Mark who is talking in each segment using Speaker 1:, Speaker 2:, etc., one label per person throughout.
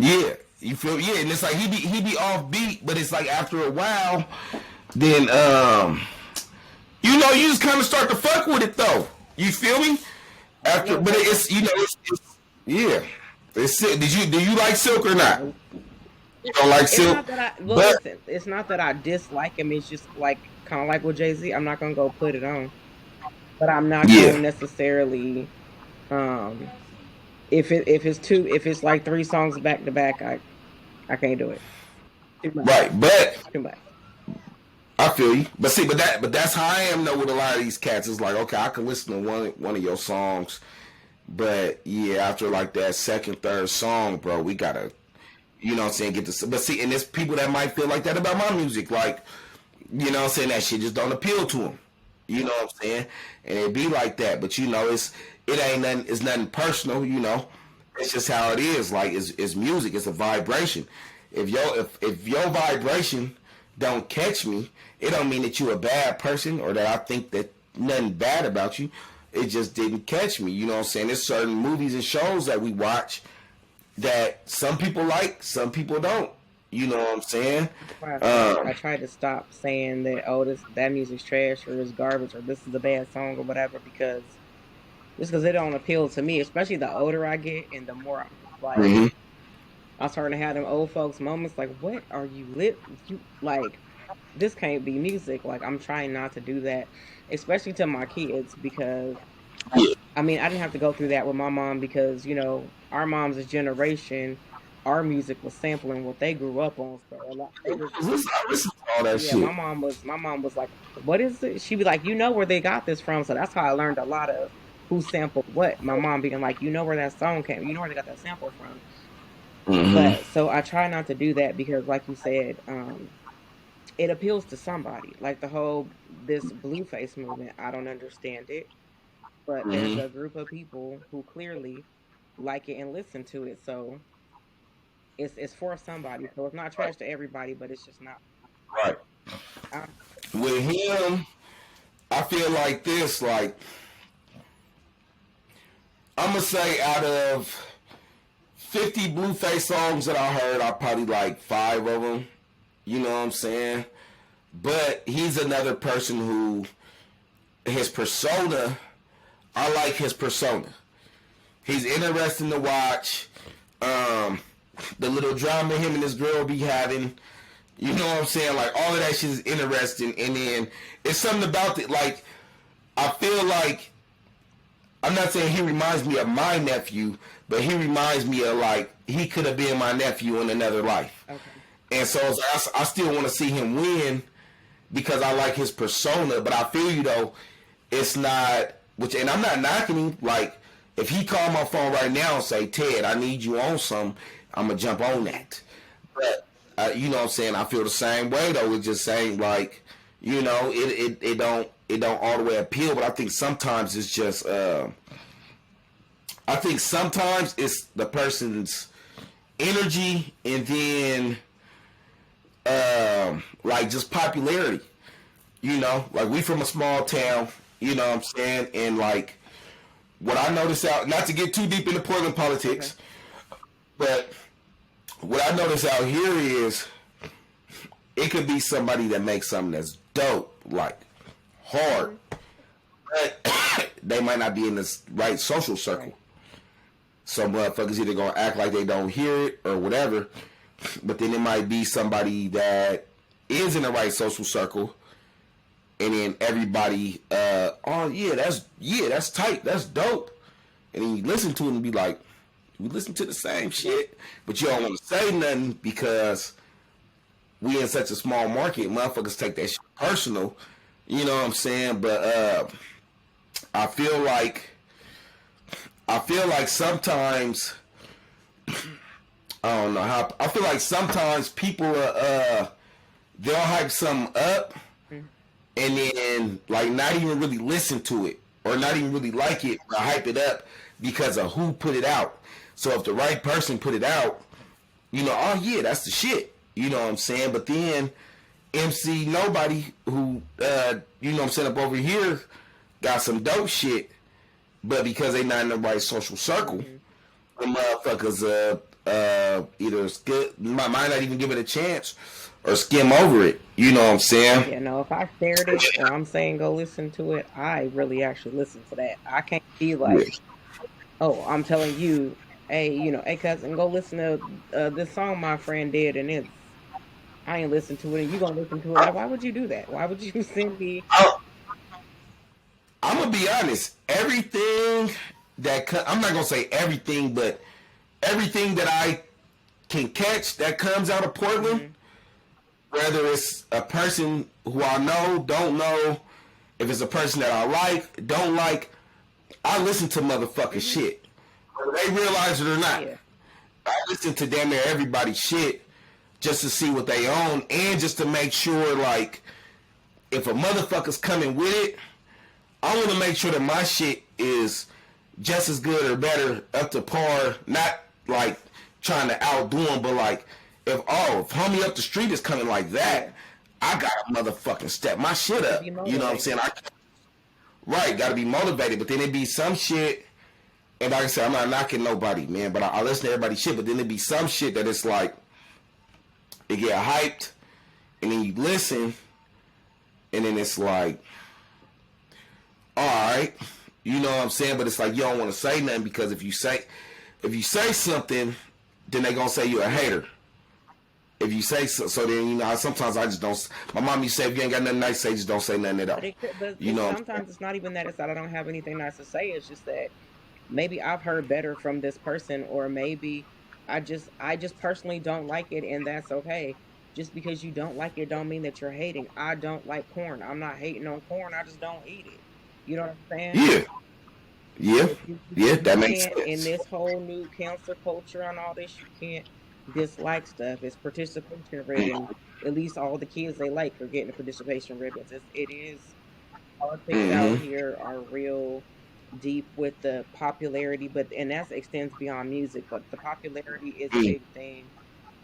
Speaker 1: Yeah, you feel and it's like he be off beat, but it's like after a while, then you just kind of start to fuck with it though. You feel me? After,
Speaker 2: No,
Speaker 1: but
Speaker 2: for
Speaker 1: it's it's yeah. It's do you like Silk or not?
Speaker 2: sure.
Speaker 1: You don't like
Speaker 2: It's
Speaker 1: Silk,
Speaker 2: not that well,
Speaker 1: but
Speaker 2: listen, it's not that I dislike him. It's just like kind of like with Jay Z. I'm not gonna go put it on, but I'm not
Speaker 1: yeah,
Speaker 2: going to necessarily. Um, if it's like three songs back to back, I can't do it. Too much.
Speaker 1: right. But
Speaker 2: Too much.
Speaker 1: I feel you. But see, but that's how I am though with a lot of these cats. It's like, okay, I can listen to one of your songs, but yeah, after like that second, third song, bro, we gotta, what I'm saying, get this. But see, and there's people that might feel like that about my music, like, what I'm saying, that shit just don't appeal to them. You know what I'm saying? And it be like that. But it ain't nothing. It's nothing personal. It's just how it is. Like it's music. It's a vibration. If your vibration don't catch me, it don't mean that you're a bad person or that I think that nothing bad about you. It just didn't catch me. You know what I'm saying? There's certain movies and shows that we watch that some people like, some people don't. You know what I'm saying?
Speaker 2: I try to stop saying that that music's trash or it's garbage or this is a bad song or whatever because it don't appeal to me. Especially the older I get and the more I'm just like
Speaker 1: Mm-hmm.
Speaker 2: I'm starting to have them old folks moments like, what are you lit? You like this can't be music. Like I'm trying not to do that, especially to my kids because
Speaker 1: Yeah.
Speaker 2: I mean I didn't have to go through that with my mom because our mom's generation, our music was sampling what they grew up on. So a lot they was
Speaker 1: I listen to all that
Speaker 2: yeah.
Speaker 1: shit.
Speaker 2: My mom was like, what is it? She'd be like, you know where they got this from. So that's how I learned a lot of who sampled what. My mom being like, you know where that song came. You know where they got that sample from.
Speaker 1: Mm-hmm.
Speaker 2: But so I try not to do that because, like you said, it appeals to somebody. Like the whole this blueface movement, I don't understand it, but there's
Speaker 1: Mm-hmm.
Speaker 2: a group of people who clearly like it and listen to it. So it's for somebody. So it's not trash to everybody, but it's just not.
Speaker 1: Right.
Speaker 2: I,
Speaker 1: With him, I feel like this. Like I'm gonna say, out of 50 Blueface songs that I heard, I probably like five of them. You know what I'm saying? But he's another person who his persona. I like his persona. He's interesting to watch. Um, the little drama him and his girl be having. You know what I'm saying? Like all of that shit is interesting, and then it's something about it. Like I feel like I'm not saying he reminds me of my nephew, but he reminds me of like he could have been my nephew in another life.
Speaker 2: okay.
Speaker 1: And so I still want to see him win because I like his persona. But I feel you though, it's not. And I'm not knocking him. Like if he called my phone right now and say, Ted, I need you on some, I'm gonna jump on that. But you know what I'm saying? I feel the same way though. It's just saying like, it don't all the way appeal. But I think sometimes it's just I think sometimes it's the person's energy and then like just popularity. Like we from a small town. You know what I'm saying? And like what I notice out, not to get too deep into Portland
Speaker 2: Okay.
Speaker 1: politics, but what I notice out here is it could be somebody that makes something that's dope, like hard,
Speaker 2: Hmm.
Speaker 1: but they might not be in the right social circle.
Speaker 2: Right.
Speaker 1: Some motherfuckers either gonna act like they don't hear it or whatever, but then it might be somebody that is in the right social circle, and then everybody, oh that's tight, that's dope, and then you listen to it and be like, we listen to the same
Speaker 2: Right.
Speaker 1: shit, but you don't want to say nothing because we in such a small market. Motherfuckers take that shit personal. You know what I'm saying? But I feel like sometimes I don't know how. I feel like sometimes people they'll hype something up
Speaker 2: Hmm.
Speaker 1: and then like not even really listen to it or not even really like it or hype it up because of who put it out. So if the right person put it out, oh yeah, that's the shit. You know what I'm saying? But then MC Nobody, who I'm saying, up over here, got some dope shit, but because they not in the right social circle,
Speaker 2: Hmm.
Speaker 1: the motherfuckers either might not even give it a chance or skim over it. You know what I'm saying?
Speaker 2: Yeah, no, if I shared it or I'm saying go listen to it, I really actually listen to that. I can't be
Speaker 1: Yeah.
Speaker 2: like, oh, I'm telling you, hey, hey, cousin, go listen to this song my friend did, and I ain't listened to it, and you gonna listen to it. Like, why would you do that? Why would you send me?
Speaker 1: I, I'm gonna be honest. Everything I'm not gonna say everything, but everything that I can catch that comes out of Portland,
Speaker 2: Mhm.
Speaker 1: whether it's a person who I know, don't know, if it's a person that I like, don't like, I listen to motherfucking
Speaker 2: Mhm.
Speaker 1: shit. Whether they realize it or not.
Speaker 2: Yeah.
Speaker 1: I listen to damn near everybody's shit just to see what they own and just to make sure, like, if a motherfucker's coming with it, I want to make sure that my shit is just as good or better, up to par, not like trying to outdo him, but like, if homie up the street is coming like
Speaker 2: Yeah.
Speaker 1: that, I gotta motherfucking step my shit
Speaker 2: Gotta
Speaker 1: up.
Speaker 2: be
Speaker 1: You know what I'm saying?
Speaker 2: motivated.
Speaker 1: Right, gotta be motivated, but then it be some shit, and like I said, I'm not knocking nobody, man, but I listen to everybody's shit, but then it be some shit that it's like, it get hyped, and then you listen, and then it's like, all right, you know what I'm saying? But it's like you don't want to say nothing because if you say something, then they gonna say you're a hater. If you say so then sometimes I just don't. My mom used to say if you ain't got nothing nice to say, just don't say nothing at all.
Speaker 2: But
Speaker 1: You know what I'm saying?
Speaker 2: sometimes it's not even that. It's that I don't have anything nice to say. It's just that maybe I've heard better from this person, or maybe I just personally don't like it, and that's okay. Just because you don't like it, don't mean that you're hating. I don't like corn. I'm not hating on corn. I just don't eat it. You know what I'm saying?
Speaker 1: Yeah, yeah,
Speaker 2: But
Speaker 1: yeah.
Speaker 2: you
Speaker 1: That makes
Speaker 2: can't, in
Speaker 1: sense.
Speaker 2: this whole new cancel culture and all this, you can't dislike stuff. It's participation ribbon. At least all the kids they like are getting the participation ribbons. It is politics out
Speaker 1: Mm-hmm.
Speaker 2: here are real deep with the popularity, but and that extends beyond music. But the popularity is a big thing.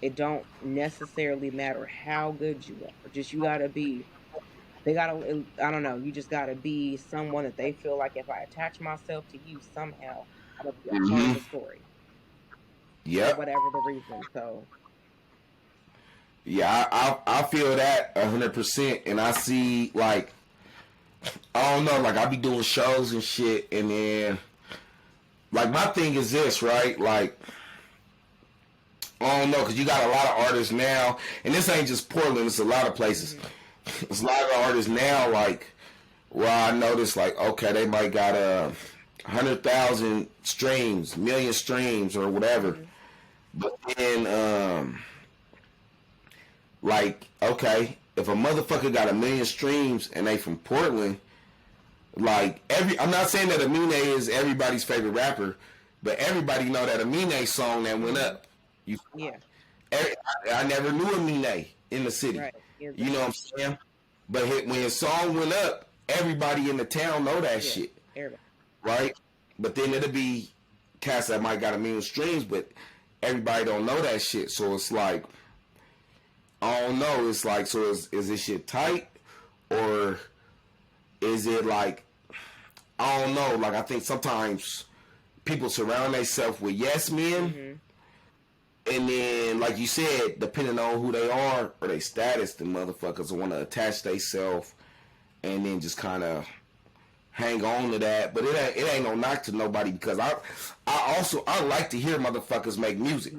Speaker 2: It don't necessarily matter how good you are. Just you gotta be. They gotta. I don't know. You just gotta be someone that they feel like if I attach myself to you somehow, I'm gonna be a part of
Speaker 1: Mm-hmm.
Speaker 2: the story for
Speaker 1: Yep.
Speaker 2: whatever the reason. So
Speaker 1: Yeah, I feel that 100%, and I see like I don't know, like I be doing shows and shit, and then like my thing is this, right? Like I don't know, because you got a lot of artists now, and this ain't just Portland, it's a lot of places.
Speaker 2: hmm
Speaker 1: There's a lot of artists now, like, where I notice, like, okay, they might got 100,000 streams, million streams, or whatever.
Speaker 2: hmm
Speaker 1: But then, like, okay, if a motherfucker got a million streams and they from Portland, like, I'm not saying that Amine is everybody's favorite rapper, but everybody know that Amine song that went
Speaker 2: hmm
Speaker 1: up. You
Speaker 2: yeah,
Speaker 1: I never knew Amine in the city.
Speaker 2: right,
Speaker 1: You know what I'm
Speaker 2: exactly,
Speaker 1: saying? But when his song went up, everybody in the town know that
Speaker 2: yeah,
Speaker 1: shit,
Speaker 2: everybody,
Speaker 1: right? But then it'll be cats that might got a million streams, but everybody don't know that shit. So it's like, I don't know. It's like, so is this shit tight, or is it like, I don't know. Like, I think sometimes people surround themselves with yes men,
Speaker 2: hmm
Speaker 1: and then, like you said, depending on who they are or their status, the motherfuckers want to attach themselves and then just kind of hang on to that. But it ain't no knock to nobody because I like to hear motherfuckers make music.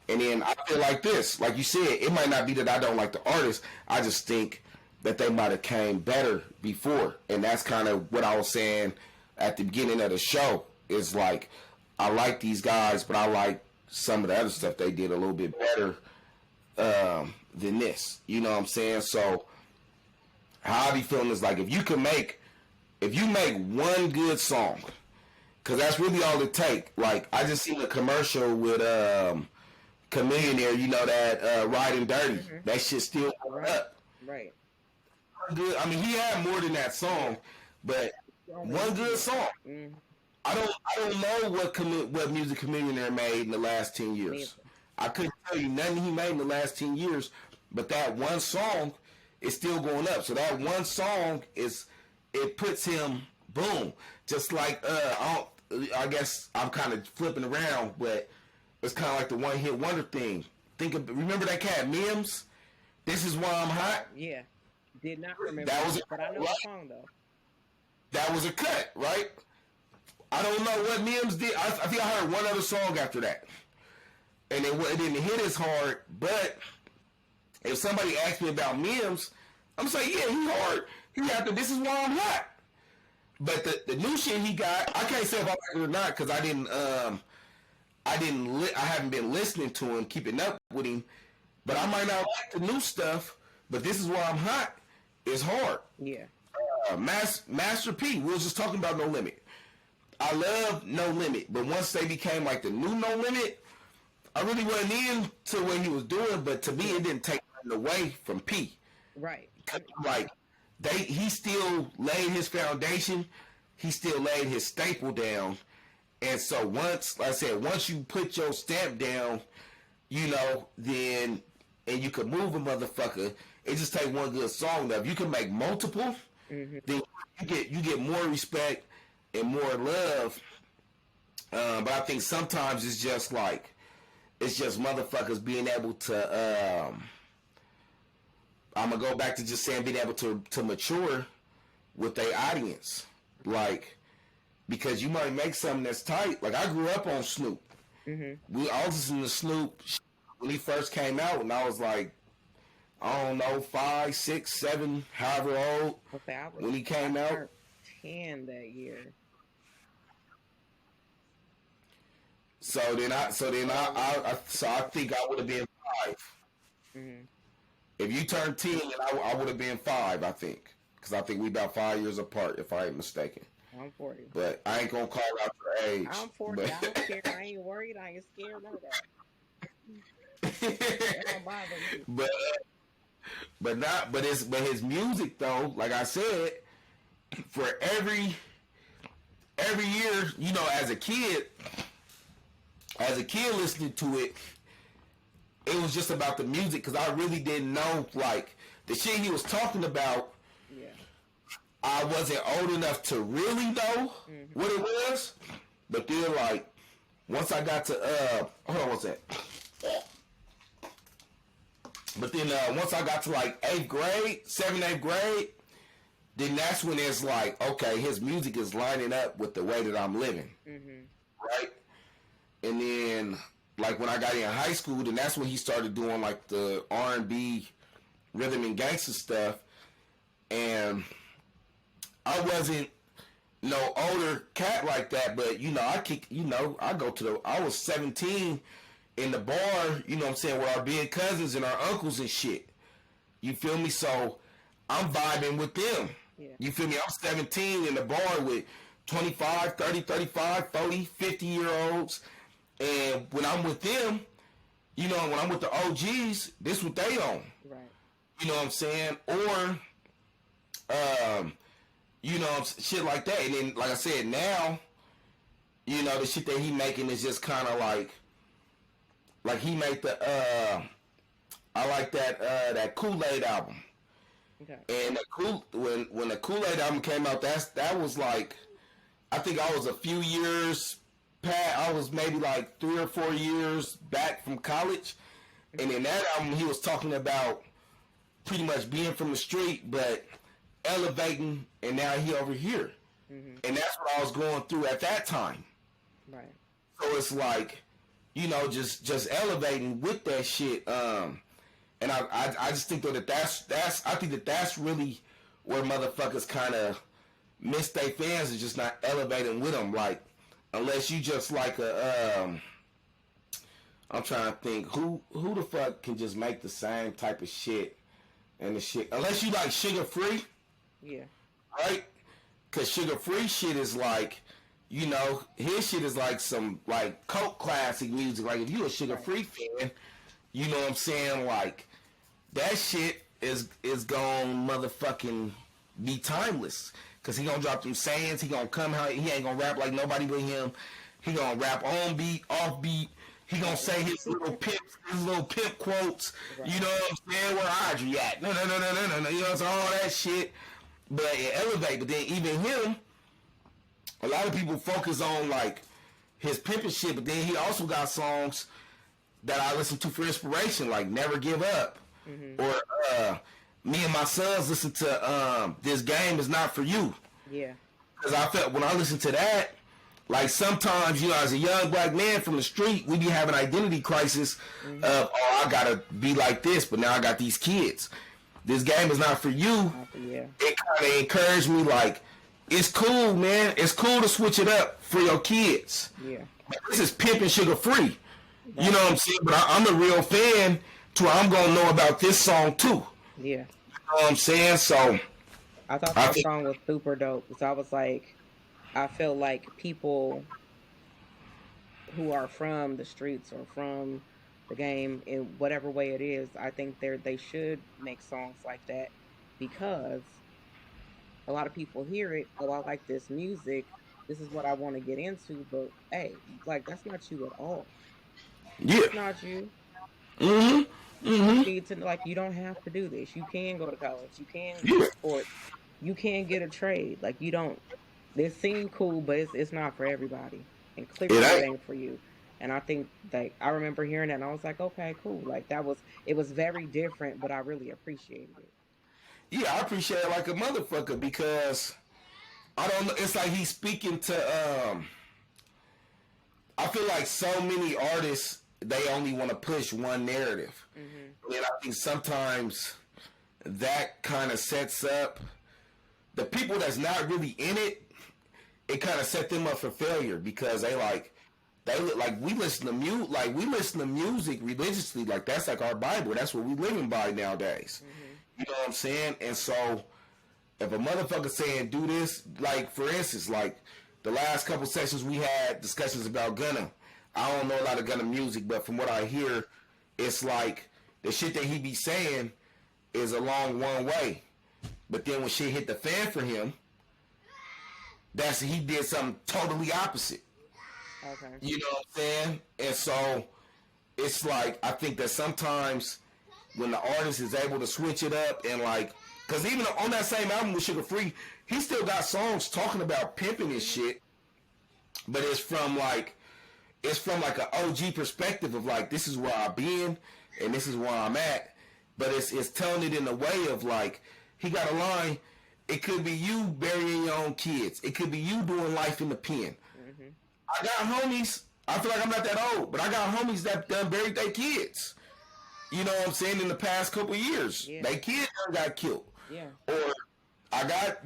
Speaker 1: And then I feel like this, like you said, it might not be that I don't like the artist. I just think that they might have came better before, and that's kind of what I was saying at the beginning of the show. Is like I like these guys, but I like some of the other stuff they did a little bit better than this. You know what I'm saying? So how I be feeling is like if you make one good song, because that's really all it take. Like I just seen a commercial with Chameleonaire, you know that Riding Dirty.
Speaker 2: hmm
Speaker 1: That shit still going
Speaker 2: right,
Speaker 1: up.
Speaker 2: right,
Speaker 1: Good. I mean, he had more than that
Speaker 2: yeah.
Speaker 1: song, but
Speaker 2: You only
Speaker 1: one
Speaker 2: need
Speaker 1: good
Speaker 2: one.
Speaker 1: song.
Speaker 2: Mm,
Speaker 1: I don't know what music Chameleonaire made in the last 10 years.
Speaker 2: neither.
Speaker 1: I couldn't tell you nothing he made in the last 10 years, but that one song is still going up. So that one song it puts him boom. Just like I guess I'm kind of flipping around, but it's kind of like the one hit wonder thing. Remember that cat Mims? This is why I'm hot.
Speaker 2: Yeah, did not remember
Speaker 1: That was
Speaker 2: but I know the song though.
Speaker 1: That was a cut, right? I don't know what Mims did. I think I heard one other song after that, and it didn't hit as hard. But if somebody asked me about Mims, I'm saying, yeah, he hard. He got the This Is Why I'm Hot. But the new shit he got, I can't say if I like it or not because I haven't been listening to him, keeping up with him. But I might not like the new stuff. But This Is Why I'm Hot is hard.
Speaker 2: Yeah.
Speaker 1: Master P. We was just talking about No Limit. I love No Limit, but once they became like the new No Limit, I really wasn't into what he was doing. But to me, it didn't take nothing away from P.
Speaker 2: Right.
Speaker 1: Like he still laid his foundation. He still laid his staple down. And so once, like I said, once you put your stamp down, you know, then and you can move a motherfucker. It just take one good song. Now, if you can make multiple, then you get more respect and more love. But I think sometimes it's just motherfuckers being able to. I'm gonna go back to just saying being able to mature with their audience, like because you might make something that's tight. Like I grew up on Snoop. We all listened to Snoop when he first came out, and I was like, I don't know, 5, 6, 7, however old when he came out.
Speaker 2: 10 that year.
Speaker 1: So I think I would have been 5. If you turned 10, then I would have been 5. I think because I think we about 5 years apart, if I ain't mistaken.
Speaker 2: I'm 40.
Speaker 1: But I ain't gonna call out your age.
Speaker 2: I'm 40. I don't care. I ain't worried. I ain't scared. None of that. That don't bother me.
Speaker 1: But his music though, like I said, for every year, you know, as a kid listening to it, it was just about the music because I really didn't know like the shit he was talking about.
Speaker 2: Yeah.
Speaker 1: I wasn't old enough to really know what it was, but then like once I got to hold on, what's that? But then once I got to like 8th grade, 7th, 8th grade, then that's when it's like, okay, his music is lining up with the way that I'm living, right? And then like when I got in high school, then that's when he started doing like the R&B, rhythm and gangster stuff, and I wasn't no older cat like that, but you know, I was 17 in the bar, you know what I'm saying, with our big cousins and our uncles and shit. You feel me? So I'm vibing with them.
Speaker 2: Yeah.
Speaker 1: You feel me? I'm 17 in the bar with 25, 30, 35, 40, 50-year-olds. And when I'm with them, you know, when I'm with the OGs, this what they on.
Speaker 2: Right.
Speaker 1: You know what I'm saying? Or, you know, shit like that. And then, like I said, now, you know, the shit that he making is just kind of like he made the, I like that Kool-Aid album.
Speaker 2: Okay.
Speaker 1: And when the Kool-Aid album came out, that was like, I think I was a few years past, I was maybe like 3 or 4 years back from college. And in that album, he was talking about pretty much being from the street, but elevating, and now he over here. And that's what I was going through at that time.
Speaker 2: Right.
Speaker 1: So it's like, you know, just elevating with that shit. And I just think that's really where motherfuckers kind of miss their fans, is just not elevating with them. Like, unless you just like I'm trying to think who the fuck can just make the same type of shit and the shit, unless you like Sugar Free.
Speaker 2: Yeah.
Speaker 1: Right? Because Sugar Free shit is like, you know, his shit is like some like cult classic music. Like if you a Sugar Free fan, you know what I'm saying? Like that shit is gonna motherfucking be timeless. Cause he gonna drop them sayings. He gonna come out. He ain't gonna rap like nobody but him. He gonna rap on beat, off beat. He gonna say his little pimp quotes. Right. You know what I'm saying? Where Audrey at? No. You know, so all that shit. But it elevate. But then even him, a lot of people focus on like his pimping shit, but then he also got songs that I listen to for inspiration, like Never Give Up. Or me and my sons listen to This Game Is Not For You.
Speaker 2: Yeah.
Speaker 1: Because I felt when I listened to that, like sometimes, you know, as a young black man from the street, we be having identity crisis of, oh, I gotta be like this, but now I got these kids. This game is not for you.
Speaker 2: Yeah.
Speaker 1: It kind of encouraged me, like, it's cool, man. It's cool to switch it up for your kids.
Speaker 2: Yeah.
Speaker 1: This is pimping sugar free. You know what I'm saying? But I'm a real fan to where I'm gonna know about this song too.
Speaker 2: Yeah.
Speaker 1: You know what I'm saying? So
Speaker 2: I thought that song was super dope because I was like, I feel like people who are from the streets or from the game in whatever way it is, I think they should make songs like that because a lot of people hear it. Oh, I like this music. This is what I want to get into. But hey, like that's not you at all.
Speaker 1: yeah.
Speaker 2: It's not you.
Speaker 1: Mm-hmm.
Speaker 2: You
Speaker 1: Mm-hmm.
Speaker 2: need to like you don't have to do this. You can go to college. You can
Speaker 1: Yeah.
Speaker 2: go to sports. You can get a trade. Like you don't. They seem cool, but it's not for everybody. And clearly it ain't for you. And I think like I remember hearing that and I was like, okay, cool. Like it was very different, but I really appreciated it.
Speaker 1: Yeah, I appreciate it like a motherfucker because I don't know. It's like he's speaking to. I feel like so many artists they only want to push one narrative, and I think sometimes that kind of sets up the people that's not really in it. It kind of set them up for failure because they look like we listen to music religiously, like that's like our Bible. That's what we living by nowadays. You know what I'm saying? And so if a motherfucker saying do this, like for instance, like the last couple sessions we had discussions about Gunna. I don't know a lot of Gunna music, but from what I hear, it's like the shit that he be saying is along one way. But then when shit hit the fan for him, he did something totally opposite.
Speaker 2: Okay.
Speaker 1: You know what I'm saying? And so it's like I think that sometimes when the artist is able to switch it up and like, because even on that same album with Sugar Free, he still got songs talking about pimping and shit, but it's from like an OG perspective of like this is where I've been and this is where I'm at, but it's telling it in a way of like he got a line. It could be you burying your own kids. It could be you doing life in the pen. I got homies. I feel like I'm not that old, but I got homies that done buried their kids. You know what I'm saying? In the past couple of years, their kids done got killed.
Speaker 2: Yeah.
Speaker 1: Or I got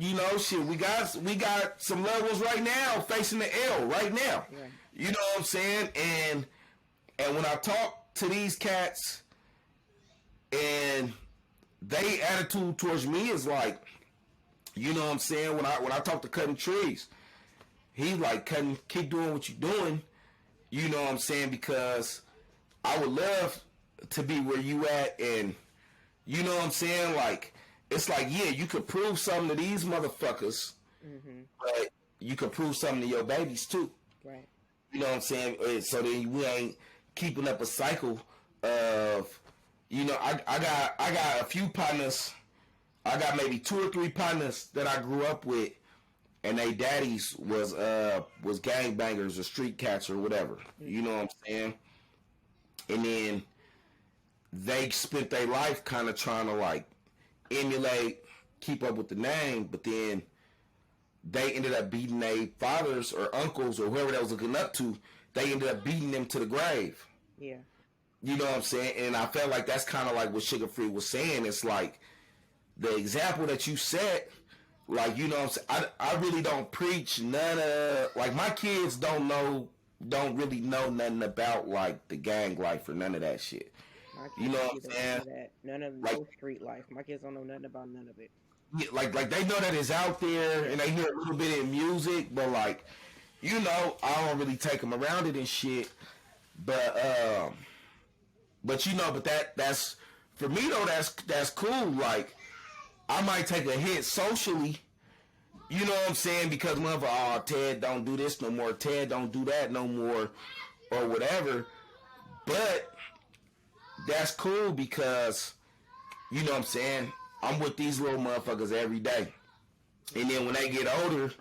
Speaker 1: shit. We got some loved ones right now facing the L right now.
Speaker 2: Yeah.
Speaker 1: You know what I'm saying? And when I talk to these cats, and they attitude towards me is like, you know what I'm saying? When I talk to Cutting Trees, he's like, keep doing what you're doing. You know what I'm saying? Because I would love to be where you at, and you know what I'm saying? Like, it's like, yeah, you could prove something to these motherfuckers, but you could prove something to your babies too.
Speaker 2: Right.
Speaker 1: You know what I'm saying? So then we ain't keeping up a cycle of, you know, I got a few partners. I got maybe 2 or 3 partners that I grew up with, and they daddies was gangbangers or street cats or whatever. You know what I'm saying? And then they spent their life kind of trying to like emulate, keep up with the name, but then they ended up beating their fathers or uncles or whoever they was looking up to. They ended up beating them to the grave.
Speaker 2: Yeah.
Speaker 1: You know what I'm saying? And I felt like that's kind of like what Sugar Free was saying. It's like the example that you set, like, you know what I'm saying? I really don't preach none of, like, my kids don't really know nothing about, like, the gang life or none of that shit. You know what I'm saying?
Speaker 2: None of no street life. My kids don't know nothing about none of it.
Speaker 1: Yeah, like they know that it's out there and they hear a little bit in music, but like, you know, I don't really take them around it and shit. But you know, but that's for me though. That's cool. Like, I might take a hit socially. You know what I'm saying? Because oh, Ted don't do this no more. Ted don't do that no more, or whatever. But that's cool because, you know what I'm saying, I'm with these little motherfuckers every day. And then when they get older,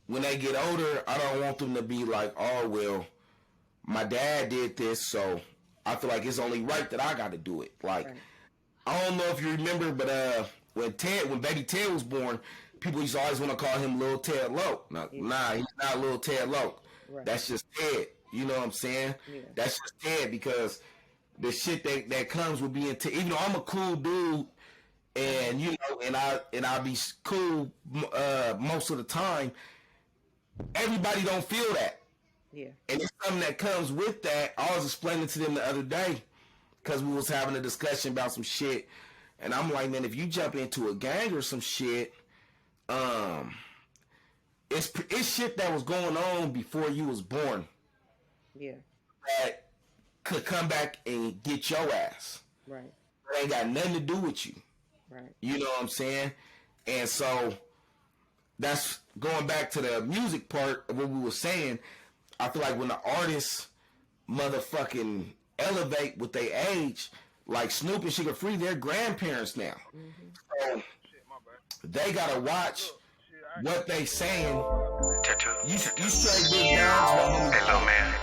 Speaker 1: when they get older, I don't want them to be like, oh, well, my dad did this, so I feel like it's only right that I got to do it. Like, right. I don't know if you remember, but when baby Ted was born, people used to always want to call him Little Ted Loke. Nah, he's not Little Ted Loke. Right. That's just Ted. You know what I'm saying? Yeah. That's just Ted, because the shit that comes with being Ted. Even though I'm a cool dude, and you know, and I'll be cool most of the time, everybody don't feel that. Yeah. And it's something that comes with that. I was explaining to them the other day, because we was having a discussion about some shit, and I'm like, man, if you jump into a gang or some shit, it's shit that was going on before you was born. Yeah. That could come back and get your ass. Right. It ain't got nothing to do with you. Right. You know what I'm saying? And so that's going back to the music part of what we were saying. I feel like when the artists motherfucking elevate with their age, like Snoop and Sugar Free, they're grandparents now. Mm-hmm. So they gotta watch what they saying. You straight big dogs, man.
Speaker 3: Hey, little man.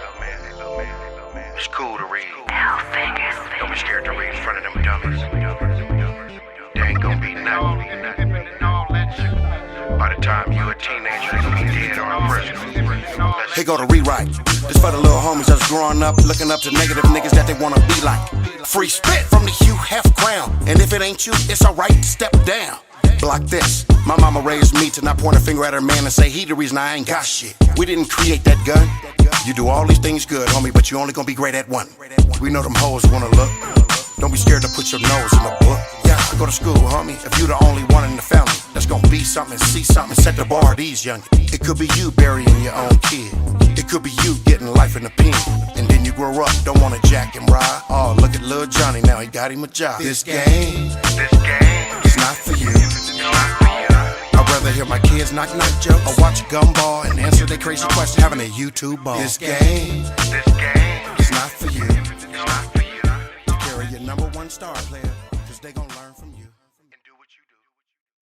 Speaker 3: It's cool to read. Don't be scared to read in front of them dummies. They ain't gonna be nothing. By the time you a teenager, they gonna be dead or in prison.
Speaker 4: Here go the rewrite. This for the little homies that's growing up, looking up to negative niggas that they wanna be like. Free spit from the Hugh Hef crown. And if it ain't you, it's alright to step down. Block this. My mama raised me to not point a finger at her man and say he the reason I ain't got shit. We didn't create that gun. You do all these things good, homie, but you only gonna be great at one. We know them hoes wanna look. Don't be scared to put your nose in the book. Yeah, go to school, homie. If you the only one in the family that's gonna be something, see something, set the bar these youngins. It could be you burying your own kid. It could be you getting life in the pen. And then you grow up, don't wanna jack and ride. Oh, look at Lil Johnny, now he got him a job. This game is not for you. I'd rather hear my kids knock joke or watch a gumball and answer their crazy question having a YouTube ball. This game is not for you. To carry your #1 star player, cause they gon' learn.